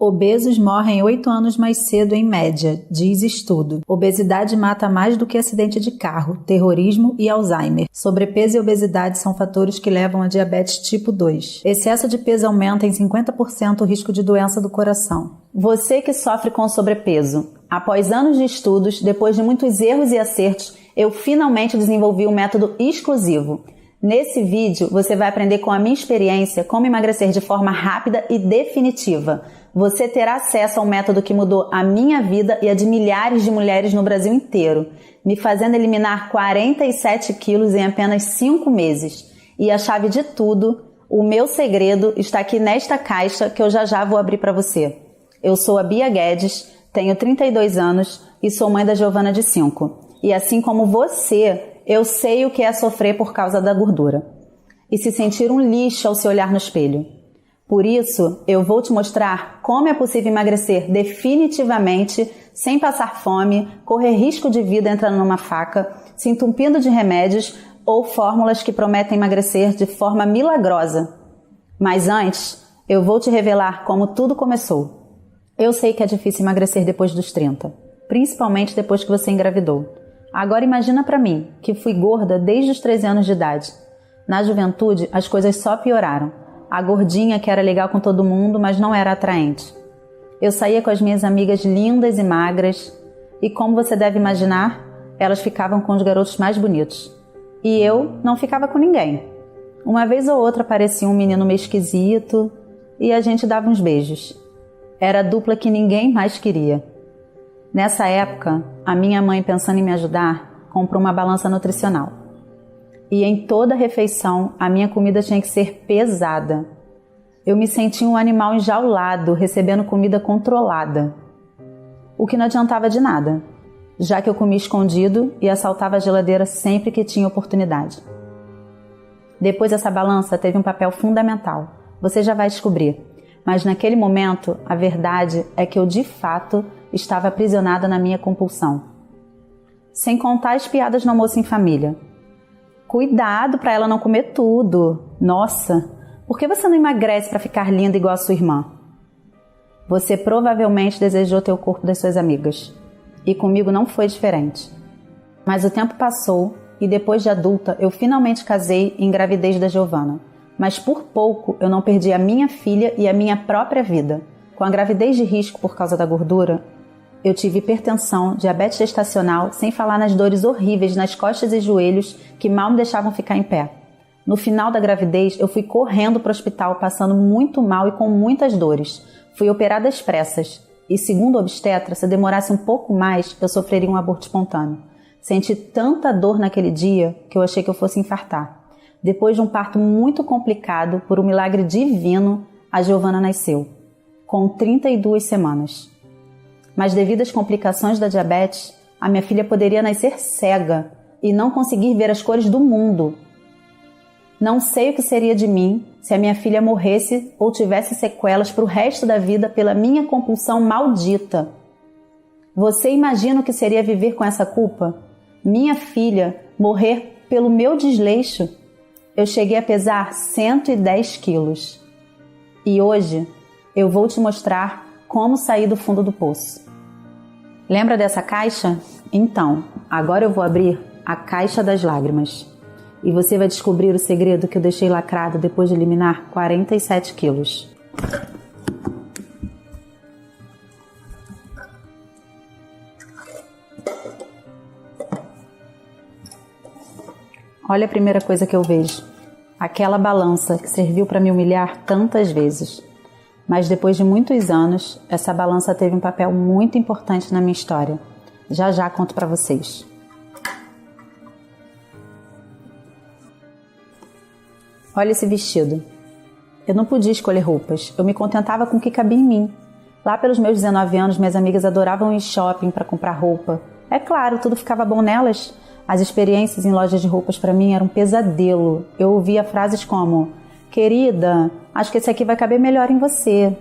Obesos morrem 8 anos mais cedo em média, diz estudo. Obesidade mata mais do que acidente de carro, terrorismo e Alzheimer. Sobrepeso e obesidade são fatores que levam a diabetes tipo 2. Excesso de peso aumenta em 50% o risco de doença do coração. Você que sofre com sobrepeso. Após anos de estudos, depois de muitos erros e acertos, eu finalmente desenvolvi um método exclusivo. Nesse vídeo, você vai aprender com a minha experiência como emagrecer de forma rápida e definitiva. Você terá acesso a um método que mudou a minha vida e a de milhares de mulheres no Brasil inteiro, me fazendo eliminar 47 quilos em apenas 5 meses. E a chave de tudo, o meu segredo, está aqui nesta caixa que eu já vou abrir para você. Eu sou a Bia Guedes, tenho 32 anos e sou mãe da Giovana de 5. E assim como você, eu sei o que é sofrer por causa da gordura e se sentir um lixo ao se olhar no espelho. Por isso, eu vou te mostrar como é possível emagrecer definitivamente, sem passar fome, correr risco de vida entrando numa faca, se entupindo de remédios ou fórmulas que prometem emagrecer de forma milagrosa. Mas antes, eu vou te revelar como tudo começou. Eu sei que é difícil emagrecer depois dos 30, principalmente depois que você engravidou. Agora imagina pra mim, que fui gorda desde os 13 anos de idade. Na juventude, as coisas só pioraram. A gordinha que era legal com todo mundo, mas não era atraente. Eu saía com as minhas amigas lindas e magras, e como você deve imaginar, elas ficavam com os garotos mais bonitos. E eu não ficava com ninguém. Uma vez ou outra aparecia um menino meio esquisito, e a gente dava uns beijos. Era a dupla que ninguém mais queria. Nessa época, a minha mãe, pensando em me ajudar, comprou uma balança nutricional. E em toda refeição, a minha comida tinha que ser pesada. Eu me sentia um animal enjaulado, recebendo comida controlada. O que não adiantava de nada, já que eu comia escondido e assaltava a geladeira sempre que tinha oportunidade. Depois essa balança teve um papel fundamental. Você já vai descobrir. Mas naquele momento, a verdade é que eu de fato estava aprisionada na minha compulsão. Sem contar as piadas no almoço em família. Cuidado para ela não comer tudo. Nossa, por que você não emagrece para ficar linda igual a sua irmã? Você provavelmente desejou ter o corpo das suas amigas. E comigo não foi diferente. Mas o tempo passou e depois de adulta eu finalmente casei e engravidei da Giovana. Mas por pouco eu não perdi a minha filha e a minha própria vida. Com a gravidez de risco por causa da gordura, eu tive hipertensão, diabetes gestacional, sem falar nas dores horríveis nas costas e joelhos que mal me deixavam ficar em pé. No final da gravidez, eu fui correndo para o hospital, passando muito mal e com muitas dores. Fui operada às pressas e, segundo o obstetra, se demorasse um pouco mais, eu sofreria um aborto espontâneo. Senti tanta dor naquele dia que eu achei que eu fosse infartar. Depois de um parto muito complicado, por um milagre divino, a Giovana nasceu, com 32 semanas. Mas devido às complicações da diabetes, a minha filha poderia nascer cega e não conseguir ver as cores do mundo. Não sei o que seria de mim se a minha filha morresse ou tivesse sequelas para o resto da vida pela minha compulsão maldita. Você imagina o que seria viver com essa culpa? Minha filha morrer pelo meu desleixo? Eu cheguei a pesar 110 quilos. E hoje eu vou te mostrar como sair do fundo do poço. Lembra dessa caixa? Então, agora eu vou abrir a caixa das lágrimas. E você vai descobrir o segredo que eu deixei lacrado depois de eliminar 47 quilos. Olha a primeira coisa que eu vejo. Aquela balança que serviu para me humilhar tantas vezes. Mas depois de muitos anos, essa balança teve um papel muito importante na minha história. Já conto para vocês. Olha esse vestido. Eu não podia escolher roupas, eu me contentava com o que cabia em mim. Lá pelos meus 19 anos, minhas amigas adoravam ir em shopping para comprar roupa. É claro, tudo ficava bom nelas. As experiências em lojas de roupas para mim eram um pesadelo. Eu ouvia frases como: querida, acho que esse aqui vai caber melhor em você.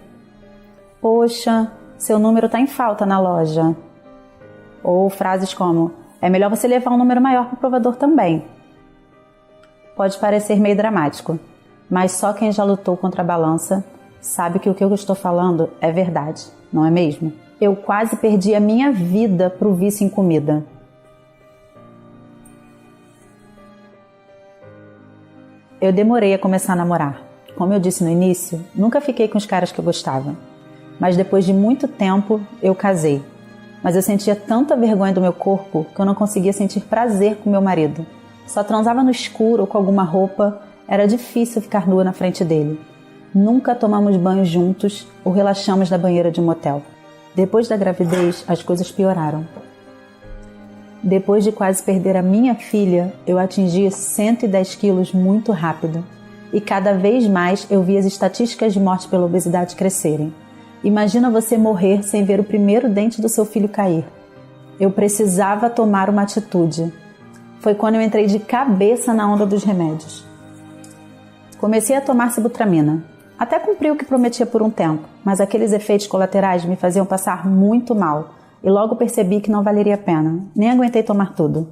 Poxa, seu número está em falta na loja. Ou frases como: é melhor você levar um número maior para o provador também. Pode parecer meio dramático, mas só quem já lutou contra a balança sabe que o que eu estou falando é verdade, não é mesmo? Eu quase perdi a minha vida pro vício em comida. Eu demorei a começar a namorar. Como eu disse no início, nunca fiquei com os caras que eu gostava. Mas depois de muito tempo, eu casei. Mas eu sentia tanta vergonha do meu corpo que eu não conseguia sentir prazer com meu marido. Só transava no escuro ou com alguma roupa, era difícil ficar nua na frente dele. Nunca tomamos banho juntos ou relaxamos na banheira de um motel. Depois da gravidez, as coisas pioraram. Depois de quase perder a minha filha, eu atingi 110 quilos muito rápido. E cada vez mais eu vi as estatísticas de morte pela obesidade crescerem. Imagina você morrer sem ver o primeiro dente do seu filho cair. Eu precisava tomar uma atitude. Foi quando eu entrei de cabeça na onda dos remédios. Comecei a tomar sibutramina. Até cumpri o que prometia por um tempo, mas aqueles efeitos colaterais me faziam passar muito mal e logo percebi que não valeria a pena. Nem aguentei tomar tudo.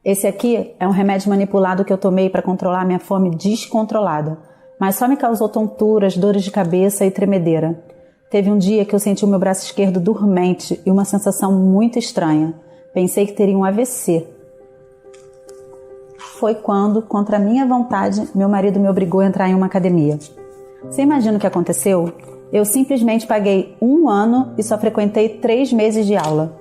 Esse aqui é um remédio manipulado que eu tomei para controlar minha fome descontrolada, mas só me causou tonturas, dores de cabeça e tremedeira. Teve um dia que eu senti o meu braço esquerdo dormente e uma sensação muito estranha. Pensei que teria um AVC. Foi quando, contra a minha vontade, meu marido me obrigou a entrar em uma academia. Você imagina o que aconteceu? Eu simplesmente paguei 1 ano e só frequentei 3 meses de aula.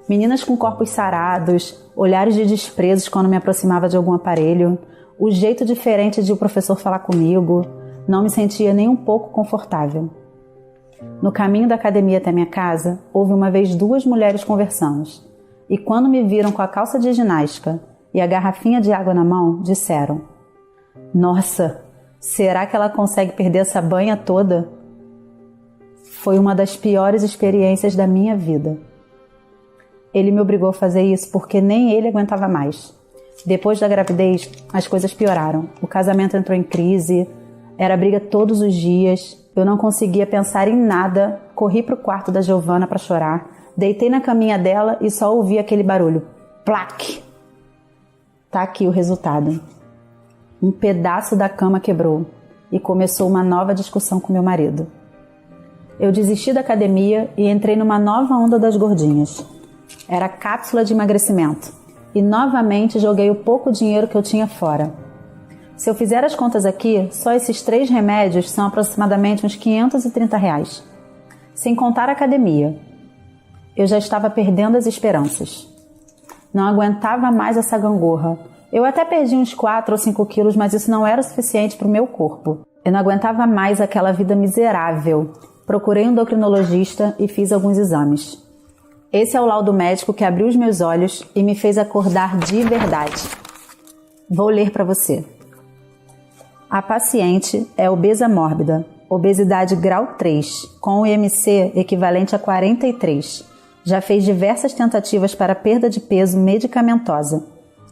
Meninas com corpos sarados, olhares de desprezo quando me aproximava de algum aparelho, o jeito diferente de o professor falar comigo, não me sentia nem um pouco confortável. No caminho da academia até minha casa, houve uma vez 2 mulheres conversando, e quando me viram com a calça de ginástica e a garrafinha de água na mão, disseram: "Nossa, será que ela consegue perder essa banha toda?" Foi uma das piores experiências da minha vida. Ele me obrigou a fazer isso porque nem ele aguentava mais. Depois da gravidez, as coisas pioraram. O casamento entrou em crise, era briga todos os dias, eu não conseguia pensar em nada, corri para o quarto da Giovana para chorar, deitei na caminha dela e só ouvi aquele barulho. Plaque! Tá aqui o resultado. Um pedaço da cama quebrou e começou uma nova discussão com meu marido. Eu desisti da academia e entrei numa nova onda das gordinhas. Era cápsula de emagrecimento e novamente joguei o pouco dinheiro que eu tinha fora. Se eu fizer as contas aqui, só esses 3 remédios são aproximadamente uns R$530, sem contar a academia. Eu já estava perdendo as esperanças. Não aguentava mais essa gangorra. Eu até perdi uns 4 ou 5 quilos, mas isso não era o suficiente para o meu corpo. Eu não aguentava mais aquela vida miserável. Procurei um endocrinologista e fiz alguns exames. Esse é o laudo médico que abriu os meus olhos e me fez acordar de verdade. Vou ler para você. A paciente é obesa mórbida, obesidade grau 3, com o IMC equivalente a 43. Já fez diversas tentativas para perda de peso medicamentosa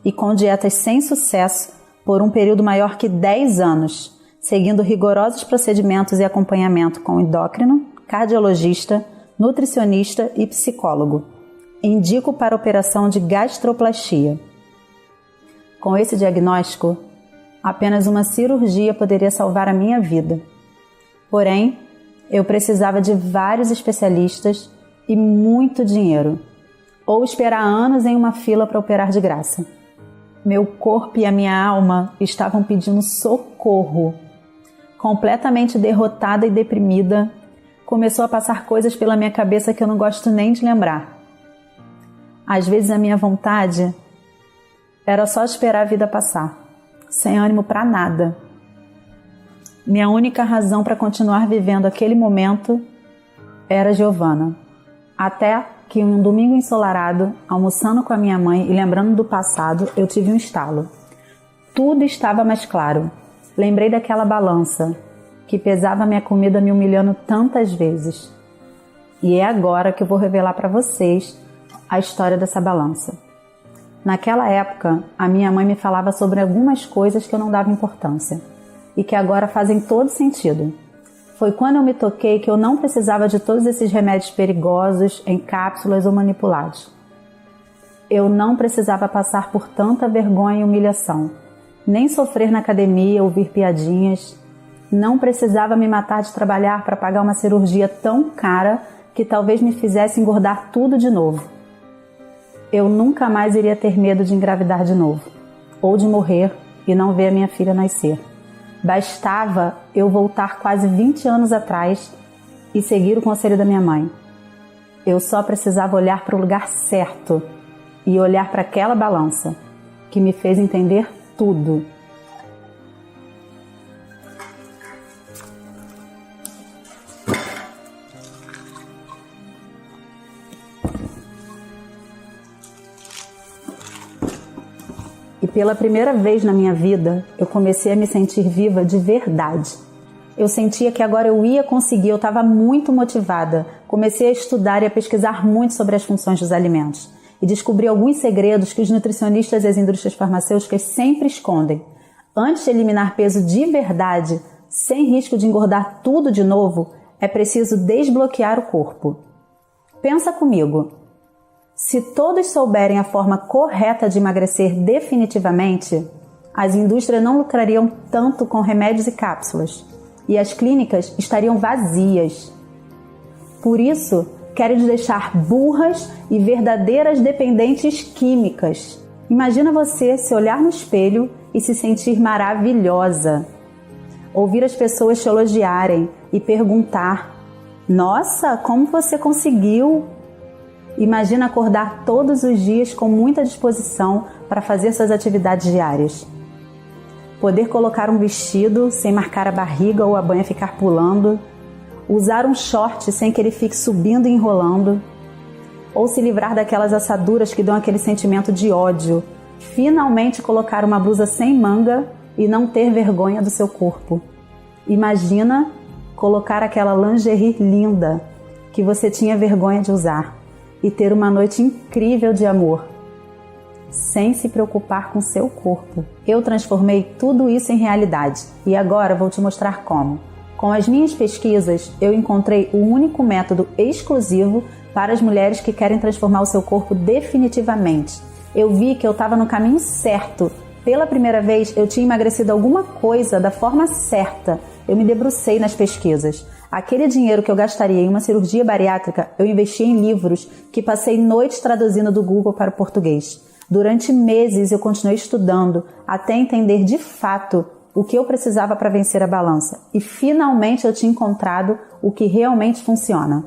e com dietas sem sucesso por um período maior que 10 anos, seguindo rigorosos procedimentos e acompanhamento com endócrino, cardiologista, nutricionista e psicólogo. Indico para operação de gastroplastia. Com esse diagnóstico, apenas uma cirurgia poderia salvar a minha vida. Porém, eu precisava de vários especialistas e muito dinheiro, ou esperar anos em uma fila para operar de graça. Meu corpo e a minha alma estavam pedindo socorro. Completamente derrotada e deprimida, começou a passar coisas pela minha cabeça que eu não gosto nem de lembrar. Às vezes a minha vontade era só esperar a vida passar, sem ânimo para nada. Minha única razão para continuar vivendo aquele momento era Giovana. Até que em um domingo ensolarado, almoçando com a minha mãe e lembrando do passado, eu tive um estalo. Tudo estava mais claro. Lembrei daquela balança que pesava minha comida me humilhando tantas vezes. E é agora que eu vou revelar para vocês a história dessa balança. Naquela época, a minha mãe me falava sobre algumas coisas que eu não dava importância e que agora fazem todo sentido. Foi quando eu me toquei que eu não precisava de todos esses remédios perigosos em cápsulas ou manipulados. Eu não precisava passar por tanta vergonha e humilhação, nem sofrer na academia, ouvir piadinhas. Não precisava me matar de trabalhar para pagar uma cirurgia tão cara que talvez me fizesse engordar tudo de novo. Eu nunca mais iria ter medo de engravidar de novo, ou de morrer e não ver a minha filha nascer. Bastava eu voltar quase 20 anos atrás e seguir o conselho da minha mãe. Eu só precisava olhar para o lugar certo e olhar para aquela balança que me fez entender tudo. E pela primeira vez na minha vida, eu comecei a me sentir viva de verdade. Eu sentia que agora eu ia conseguir, eu estava muito motivada. Comecei a estudar e a pesquisar muito sobre as funções dos alimentos. E descobri alguns segredos que os nutricionistas e as indústrias farmacêuticas sempre escondem. Antes de eliminar peso de verdade, sem risco de engordar tudo de novo, é preciso desbloquear o corpo. Pensa comigo. Se todos souberem a forma correta de emagrecer definitivamente, as indústrias não lucrariam tanto com remédios e cápsulas, e as clínicas estariam vazias. Por isso, querem nos deixar burras e verdadeiras dependentes químicas. Imagina você se olhar no espelho e se sentir maravilhosa. Ouvir as pessoas te elogiarem e perguntar: "Nossa, como você conseguiu?" Imagina acordar todos os dias com muita disposição para fazer suas atividades diárias. Poder colocar um vestido sem marcar a barriga ou a banha ficar pulando. Usar um short sem que ele fique subindo e enrolando. Ou se livrar daquelas assaduras que dão aquele sentimento de ódio. Finalmente colocar uma blusa sem manga e não ter vergonha do seu corpo. Imagina colocar aquela lingerie linda que você tinha vergonha de usar e ter uma noite incrível de amor, sem se preocupar com seu corpo. Eu transformei tudo isso em realidade e agora vou te mostrar como. Com as minhas pesquisas, eu encontrei o único método exclusivo para as mulheres que querem transformar o seu corpo definitivamente. Eu vi que eu estava no caminho certo. Pela primeira vez, eu tinha emagrecido alguma coisa da forma certa. Eu me debrucei nas pesquisas. Aquele dinheiro que eu gastaria em uma cirurgia bariátrica, eu investi em livros que passei noites traduzindo do Google para o português. Durante meses eu continuei estudando até entender de fato o que eu precisava para vencer a balança. E finalmente eu tinha encontrado o que realmente funciona.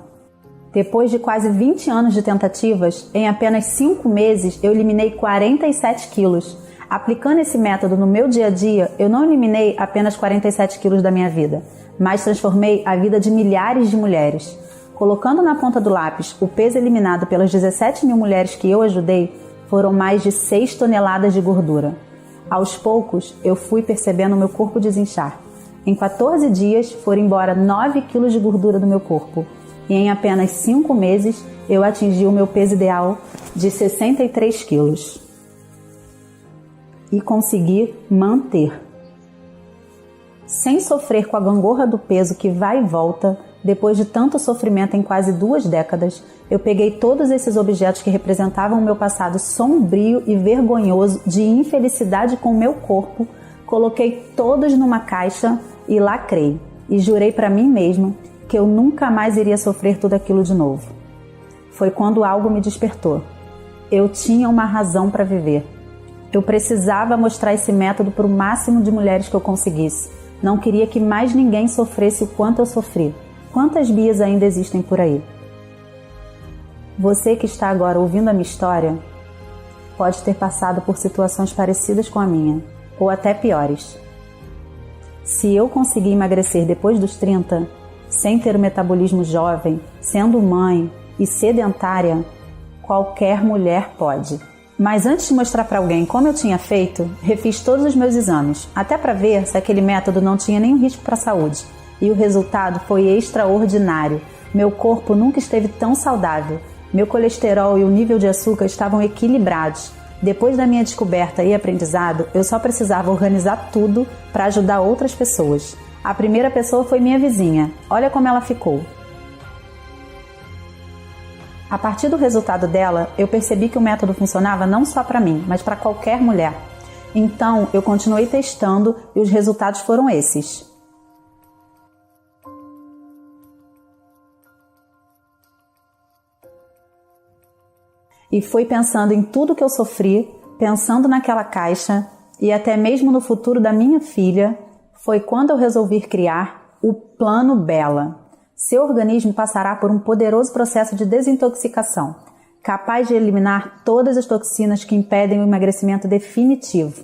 Depois de quase 20 anos de tentativas, em apenas 5 meses eu eliminei 47 quilos. Aplicando esse método no meu dia a dia, eu não eliminei apenas 47 quilos da minha vida, mas transformei a vida de milhares de mulheres. Colocando na ponta do lápis o peso eliminado pelas 17 mil mulheres que eu ajudei, foram mais de 6 toneladas de gordura. Aos poucos, eu fui percebendo meu corpo desinchar. Em 14 dias, foram embora 9 quilos de gordura do meu corpo. E em apenas 5 meses, eu atingi o meu peso ideal de 63 quilos. E consegui manter. Sem sofrer com a gangorra do peso que vai e volta, depois de tanto sofrimento em quase 2 décadas, eu peguei todos esses objetos que representavam o meu passado sombrio e vergonhoso de infelicidade com o meu corpo, coloquei todos numa caixa e lacrei. E jurei para mim mesma que eu nunca mais iria sofrer tudo aquilo de novo. Foi quando algo me despertou. Eu tinha uma razão para viver. Eu precisava mostrar esse método para o máximo de mulheres que eu conseguisse. Não queria que mais ninguém sofresse o quanto eu sofri. Quantas Bias ainda existem por aí? Você que está agora ouvindo a minha história pode ter passado por situações parecidas com a minha, ou até piores. Se eu conseguir emagrecer depois dos 30, sem ter o metabolismo jovem, sendo mãe e sedentária, qualquer mulher pode. Mas antes de mostrar para alguém como eu tinha feito, refiz todos os meus exames, até para ver se aquele método não tinha nenhum risco para a saúde. E o resultado foi extraordinário. Meu corpo nunca esteve tão saudável. Meu colesterol e o nível de açúcar estavam equilibrados. Depois da minha descoberta e aprendizado, eu só precisava organizar tudo para ajudar outras pessoas. A primeira pessoa foi minha vizinha. Olha como ela ficou. A partir do resultado dela, eu percebi que o método funcionava não só para mim, mas para qualquer mulher. Então, eu continuei testando e os resultados foram esses. E foi pensando em tudo que eu sofri, pensando naquela caixa e até mesmo no futuro da minha filha, foi quando eu resolvi criar o Plano Bela. Seu organismo passará por um poderoso processo de desintoxicação, capaz de eliminar todas as toxinas que impedem o emagrecimento definitivo.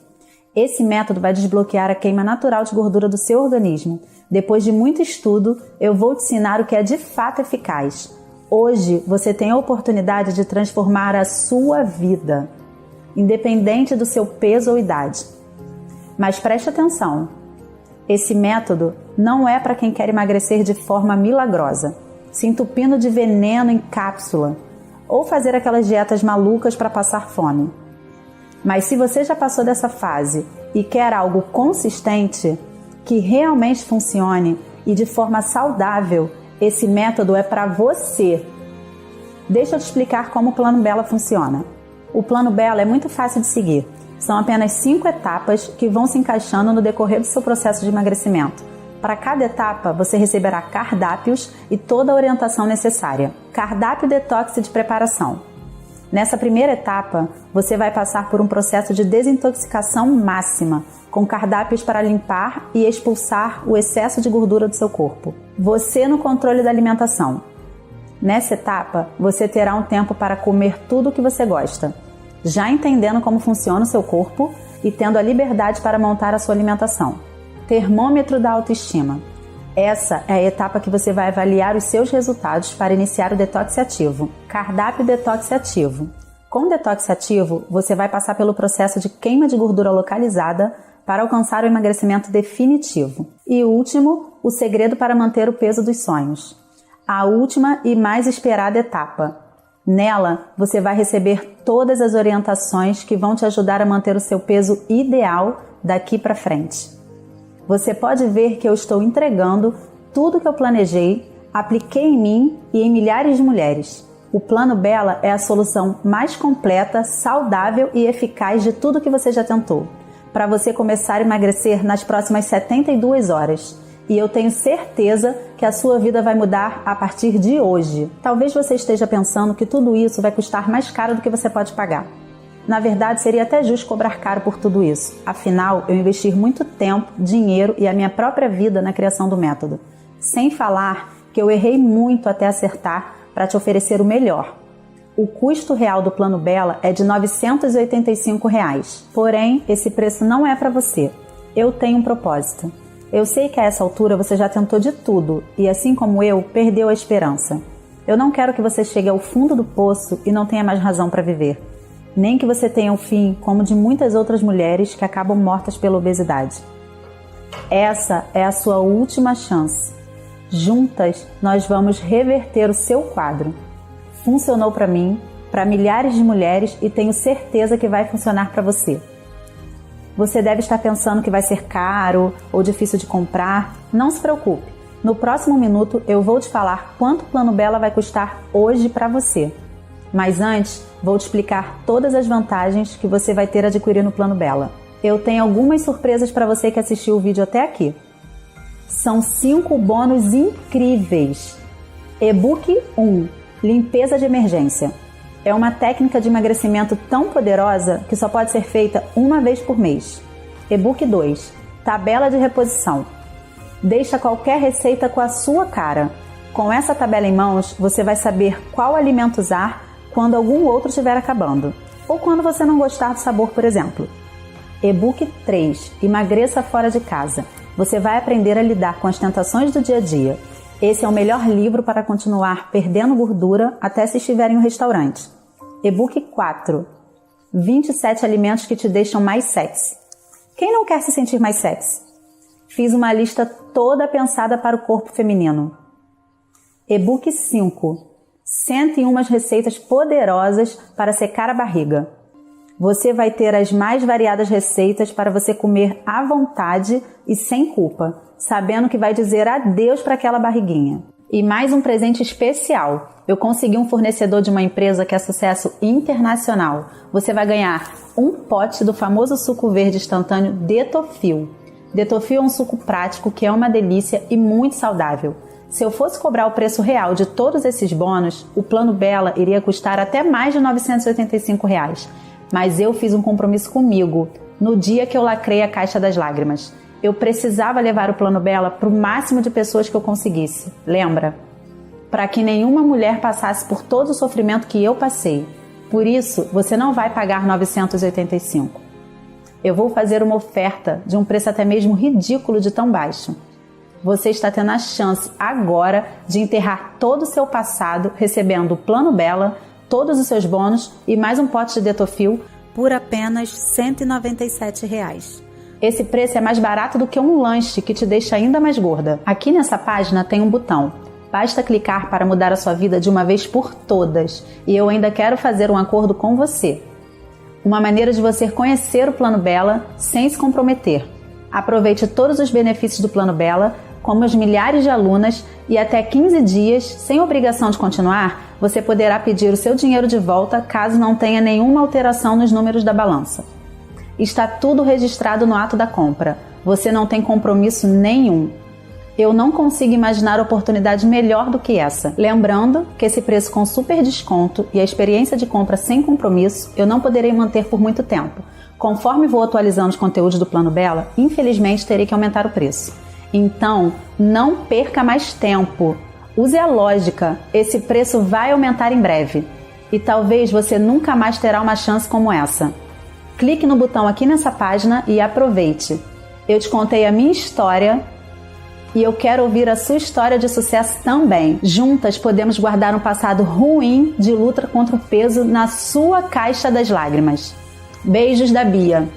Esse método vai desbloquear a queima natural de gordura do seu organismo. Depois de muito estudo, eu vou te ensinar o que é de fato eficaz. Hoje, você tem a oportunidade de transformar a sua vida, independente do seu peso ou idade. Mas preste atenção, esse método não é para quem quer emagrecer de forma milagrosa, se entupindo de veneno em cápsula, ou fazer aquelas dietas malucas para passar fome. Mas se você já passou dessa fase e quer algo consistente, que realmente funcione e de forma saudável, esse método é para você. Deixa eu te explicar como o Plano Bela funciona. O Plano Bela é muito fácil de seguir. São apenas 5 etapas que vão se encaixando no decorrer do seu processo de emagrecimento. Para cada etapa, você receberá cardápios e toda a orientação necessária. Cardápio detox de preparação. Nessa primeira etapa, você vai passar por um processo de desintoxicação máxima, com cardápios para limpar e expulsar o excesso de gordura do seu corpo. Você no controle da alimentação. Nessa etapa, você terá um tempo para comer tudo o que você gosta, já entendendo como funciona o seu corpo e tendo a liberdade para montar a sua alimentação. Termômetro da autoestima. Essa é a etapa que você vai avaliar os seus resultados para iniciar o detox ativo. Cardápio detox ativo. Com o detox ativo, você vai passar pelo processo de queima de gordura localizada para alcançar o emagrecimento definitivo. E último, o segredo para manter o peso dos sonhos. A última e mais esperada etapa. Nela, você vai receber todas as orientações que vão te ajudar a manter o seu peso ideal daqui para frente. Você pode ver que eu estou entregando tudo que eu planejei, apliquei em mim e em milhares de mulheres. O Plano Bela é a solução mais completa, saudável e eficaz de tudo que você já tentou, para você começar a emagrecer nas próximas 72 horas. E eu tenho certeza que a sua vida vai mudar a partir de hoje. Talvez você esteja pensando que tudo isso vai custar mais caro do que você pode pagar. Na verdade, seria até justo cobrar caro por tudo isso. Afinal, eu investi muito tempo, dinheiro e a minha própria vida na criação do método. Sem falar que eu errei muito até acertar para te oferecer o melhor. O custo real do Plano Bela é de R$ 985. Porém, esse preço não é para você. Eu tenho um propósito. Eu sei que a essa altura você já tentou de tudo e, assim como eu, perdeu a esperança. Eu não quero que você chegue ao fundo do poço e não tenha mais razão para viver. Nem que você tenha o fim como de muitas outras mulheres que acabam mortas pela obesidade. Essa é a sua última chance. Juntas, nós vamos reverter o seu quadro. Funcionou para mim, para milhares de mulheres e tenho certeza que vai funcionar para você. Você deve estar pensando que vai ser caro ou difícil de comprar. Não se preocupe. No próximo minuto eu vou te falar quanto o Plano Bela vai custar hoje para você. Mas antes, vou te explicar todas as vantagens que você vai ter adquirindo o Plano Bela. Eu tenho algumas surpresas para você que assistiu o vídeo até aqui. São 5 bônus incríveis. E-book 1. Limpeza de emergência. É uma técnica de emagrecimento tão poderosa que só pode ser feita uma vez por mês. E-book 2. Tabela de reposição. Deixa qualquer receita com a sua cara. Com essa tabela em mãos, você vai saber qual alimento usar quando algum outro estiver acabando, ou quando você não gostar do sabor, por exemplo. E-book 3. Emagreça fora de casa. Você vai aprender a lidar com as tentações do dia a dia. Esse é o melhor livro para continuar perdendo gordura até se estiver em um restaurante. E-book 4. 27 alimentos que te deixam mais sexy. Quem não quer se sentir mais sexy? Fiz uma lista toda pensada para o corpo feminino. E-book 5. 101 receitas poderosas para secar a barriga. Você vai ter as mais variadas receitas para você comer à vontade e sem culpa, sabendo que vai dizer adeus para aquela barriguinha. E mais um presente especial. Eu consegui um fornecedor de uma empresa que é sucesso internacional. Você vai ganhar um pote do famoso suco verde instantâneo Detofil. Detofil é um suco prático que é uma delícia e muito saudável. Se eu fosse cobrar o preço real de todos esses bônus, o Plano Bela iria custar até mais de R$ 985. Mas eu fiz um compromisso comigo no dia que eu lacrei a Caixa das Lágrimas. Eu precisava levar o Plano Bela para o máximo de pessoas que eu conseguisse. Lembra? Para que nenhuma mulher passasse por todo o sofrimento que eu passei. Por isso, você não vai pagar R$ 985. Eu vou fazer uma oferta de um preço até mesmo ridículo de tão baixo. Você está tendo a chance agora de enterrar todo o seu passado recebendo o Plano Bela, todos os seus bônus e mais um pote de Detofil por apenas R$ 197. Esse preço é mais barato do que um lanche que te deixa ainda mais gorda. Aqui nessa página tem um botão. Basta clicar para mudar a sua vida de uma vez por todas. E eu ainda quero fazer um acordo com você. Uma maneira de você conhecer o Plano Bela sem se comprometer. Aproveite todos os benefícios do Plano Bela, como as milhares de alunas, e até 15 dias, sem obrigação de continuar, você poderá pedir o seu dinheiro de volta caso não tenha nenhuma alteração nos números da balança. Está tudo registrado no ato da compra. Você não tem compromisso nenhum. Eu não consigo imaginar oportunidade melhor do que essa. Lembrando que esse preço com super desconto e a experiência de compra sem compromisso eu não poderei manter por muito tempo. Conforme vou atualizando os conteúdos do Plano Bela, infelizmente terei que aumentar o preço. Então, não perca mais tempo. Use a lógica, esse preço vai aumentar em breve. E talvez você nunca mais terá uma chance como essa. Clique no botão aqui nessa página e aproveite. Eu te contei a minha história e eu quero ouvir a sua história de sucesso também. Juntas podemos guardar um passado ruim de luta contra o peso na sua caixa das lágrimas. Beijos da Bia.